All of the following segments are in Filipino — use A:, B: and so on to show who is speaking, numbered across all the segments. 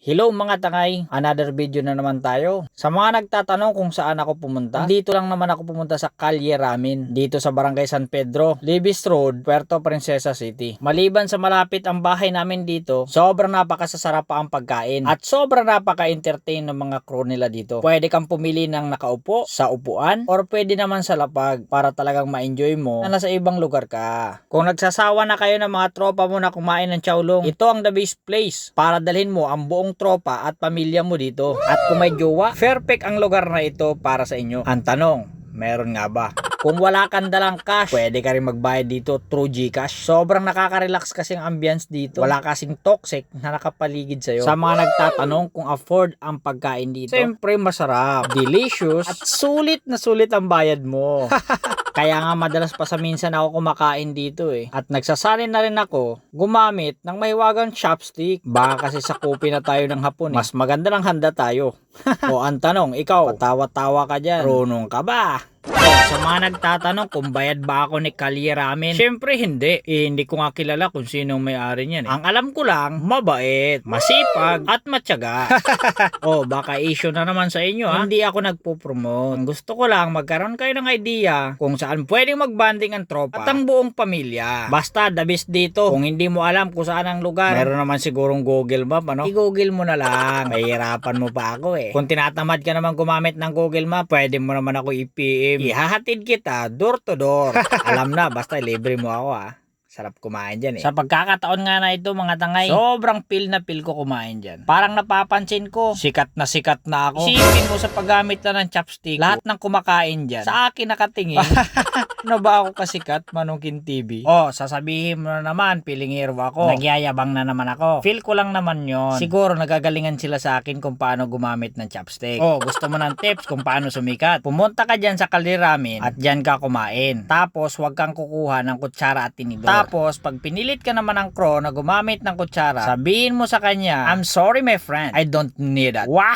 A: Hello mga tangay, another video na naman tayo. Sa mga nagtatanong kung saan ako pumunta, dito lang naman ako pumunta sa Calle Ramin, dito sa Barangay San Pedro, Libis Road, Puerto Princesa City. Maliban sa malapit ang bahay namin dito, sobrang napakasasarap pa ang pagkain at sobrang napaka-entertain ng mga crew nila dito. Pwede kang pumili ng nakaupo, sa upuan, or pwede naman sa lapag para talagang ma-enjoy mo na nasa ibang lugar ka. Kung nagsasawa na kayo ng mga tropa mo na kumain ng chowlong, ito ang the best place para dalhin mo ang buong tropa at pamilya mo dito. At kung may jowa, perfect ang lugar na ito para sa inyo. Ang tanong, meron nga ba? Kung wala kang dalang cash, pwede ka rin magbayad dito through GCash. Sobrang nakaka-relax kasi ang ambience dito. Wala kasing toxic na nakapaligid sa'yo. Sa mga nagtatanong kung afford ang pagkain dito, siyempre masarap, delicious, at sulit na sulit ang bayad mo. Kaya nga madalas pa sa minsan ako kumakain dito eh. At nagsasanay na rin ako gumamit ng mahiwagang chopstick. Baka kasi sa kopi na tayo ng hapon eh. Mas maganda ng handa tayo. O ang tanong, ikaw, patawa-tawa ka dyan. Runong ka ba? Sa mga nagtatanong kung bayad ba ako ni Calle Ramin, syempre hindi. Hindi ko nga kilala kung sinong may-ari niyan eh. Ang alam ko lang, mabait, masipag, at matyaga. Baka issue na naman sa inyo ha. Hindi ako nagpo-promote. Gusto ko lang magkaroon kayo ng idea kung saan pwedeng magbanding ang tropa at ang buong pamilya. Basta the best dito. Kung hindi mo alam kung saan ang lugar, meron naman sigurong Google Map ano. I-Google mo na lang. Mahirapan mo pa ako eh. Kung tinatamad ka naman gumamit ng Google Map, pwede mo naman ako i-PM. Ihahatid kita door to door. Alam na, basta libre mo ako ah. Sarap kumain dyan eh. Sa pagkakataon nga na ito mga tangay, sobrang feel na feel ko kumain dyan. Parang napapansin ko, sikat na ako. Isipin mo sa paggamit na ng chopstick, lahat ng kumakain dyan, sa akin nakatingin. Ano ba ako kasikat, Manungkin TV? Sasabihin mo na naman, pilingero ako. Nagyayabang na naman ako. Feel ko lang naman yon. Siguro nagagalingan sila sa akin kung paano gumamit ng chopstick. Gusto mo ng tips kung paano sumikat? Pumunta ka dyan sa Calle Ramin at dyan ka kumain. Tapos, huwag kang kukuha ng kutsara at tinidor. Tapos, pag pinilit ka naman ng crew na gumamit ng kutsara, sabihin mo sa kanya, I'm sorry my friend, I don't need that. Wah!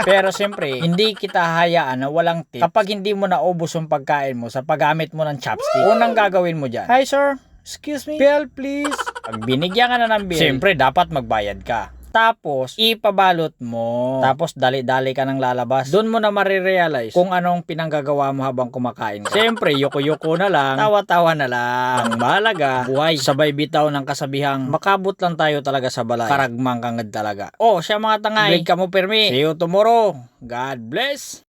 A: Pero siyempre, hindi kita hayaan na walang tip kapag hindi mo naubos yung pagkain mo sa paggamit mo ng chopstick. Unang gagawin mo dyan, hi sir, excuse me, bill please. Pag binigyan ka na ng bill, siyempre dapat magbayad ka. Tapos, ipabalot mo. Tapos, dali-dali ka nang lalabas. Doon mo na marirealize kung anong pinanggagawa mo habang kumakain ka. Siyempre, yuko-yuko na lang. Tawa-tawa na lang. Ang mahalaga, buhay. Sabay bitaw ng kasabihang, makabot lang tayo talaga sa balay. Karagmang kangad talaga. Siya mga tangay. Break ka mo, permi. See you tomorrow. God bless.